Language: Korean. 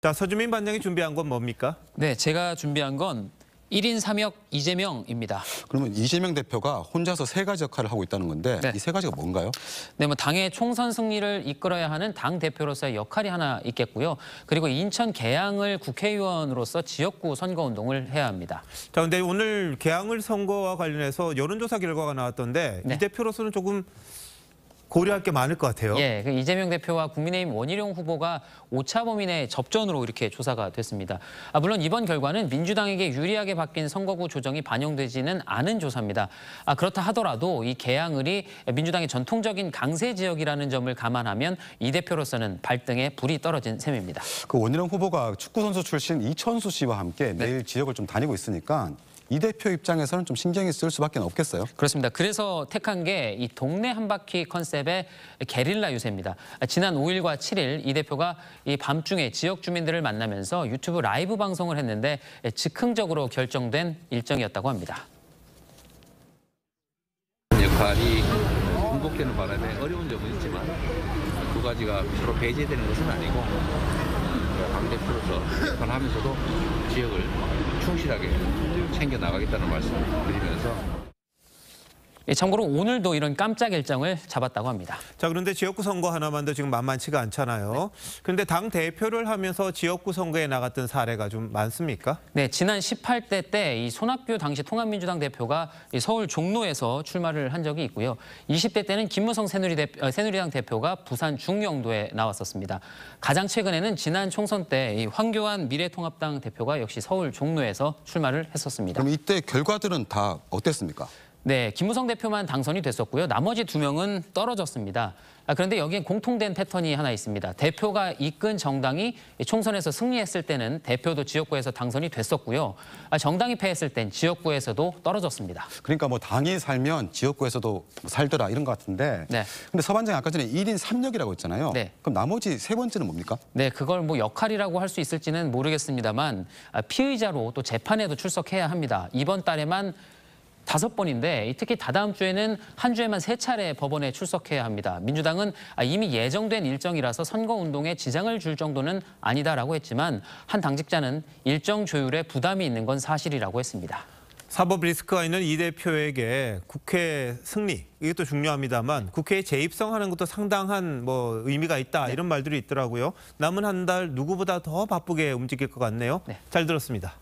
자, 서주민 반장이 준비한 건 뭡니까? 네, 제가 준비한 건 1인 3역 이재명입니다. 그러면 이재명 대표가 혼자서 세 가지 역할을 하고 있다는 건데 네. 이 세 가지가 뭔가요? 네, 당의 총선 승리를 이끌어야 하는 당 대표로서의 역할이 하나 있겠고요. 그리고 인천 계양을 국회의원으로서 지역구 선거운동을 해야 합니다. 자, 근데 오늘 계양을 선거와 관련해서 여론조사 결과가 나왔던데 네. 이 대표로서는 조금 고려할 게 많을 것 같아요. 예, 그 이재명 대표와 국민의힘 원희룡 후보가 오차 범위 내 접전으로 이렇게 조사가 됐습니다. 물론 이번 결과는 민주당에게 유리하게 바뀐 선거구 조정이 반영되지는 않은 조사입니다. 그렇다 하더라도 이 계양을이 민주당의 전통적인 강세 지역이라는 점을 감안하면 이 대표로서는 발등에 불이 떨어진 셈입니다. 그 원희룡 후보가 축구 선수 출신 이천수 씨와 함께 매일 지역을 좀 다니고 있으니까 이 대표 입장에서는 좀 신경이 쓸 수밖에 없겠어요. 그렇습니다. 그래서 택한 게 이 동네 한 바퀴 컨셉의 게릴라 유세입니다. 지난 5일과 7일 이 대표가 이 밤중에 지역 주민들을 만나면서 유튜브 라이브 방송을 했는데 즉흥적으로 결정된 일정이었다고 합니다. 역할이 공복되는 바람에 어려운 점은 있지만 두 가지가 서로 배제되는 것은 아니고 당대표로서 하면서도 지역을 충실하게 챙겨나가겠다는 말씀을 드리면서 참고로 오늘도 이런 깜짝 일정을 잡았다고 합니다. 자, 그런데 지역구 선거 하나만 도 지금 만만치가 않잖아요. 그런데 당 대표를 하면서 지역구 선거에 나갔던 사례가 좀 많습니까? 네, 지난 18대 때 이 손학규 당시 통합민주당 대표가 이 서울 종로에서 출마를 한 적이 있고요. 20대 때는 김무성 새누리당 대표가 부산 중영도에 나왔었습니다. 가장 최근에는 지난 총선 때 이 황교안 미래통합당 대표가 역시 서울 종로에서 출마를 했었습니다. 그럼 이때 결과들은 다 어땠습니까? 네, 김무성 대표만 당선이 됐었고요. 나머지 2명은 떨어졌습니다. 그런데 여기에 공통된 패턴이 하나 있습니다. 대표가 이끈 정당이 총선에서 승리했을 때는 대표도 지역구에서 당선이 됐었고요. 정당이 패했을 땐 지역구에서도 떨어졌습니다. 그러니까 뭐 당이 살면 지역구에서도 살더라 이런 것 같은데. 네. 근데 서 반장이 아까 전에 1인 3역이라고 했잖아요. 네. 그럼 나머지 세 번째는 뭡니까? 네, 그걸 뭐 역할이라고 할 수 있을지는 모르겠습니다만 피의자로 또 재판에도 출석해야 합니다. 이번 달에만 5번인데 특히 다다음 주에는 한 주에만 3차례 법원에 출석해야 합니다. 민주당은 이미 예정된 일정이라서 선거운동에 지장을 줄 정도는 아니다라고 했지만 한 당직자는 일정 조율에 부담이 있는 건 사실이라고 했습니다. 사법 리스크가 있는 이 대표에게 국회 승리, 이것도 중요합니다만 국회에 재입성하는 것도 상당한 의미가 있다, 이런 말들이 있더라고요. 남은 한 달 누구보다 더 바쁘게 움직일 것 같네요. 잘 들었습니다.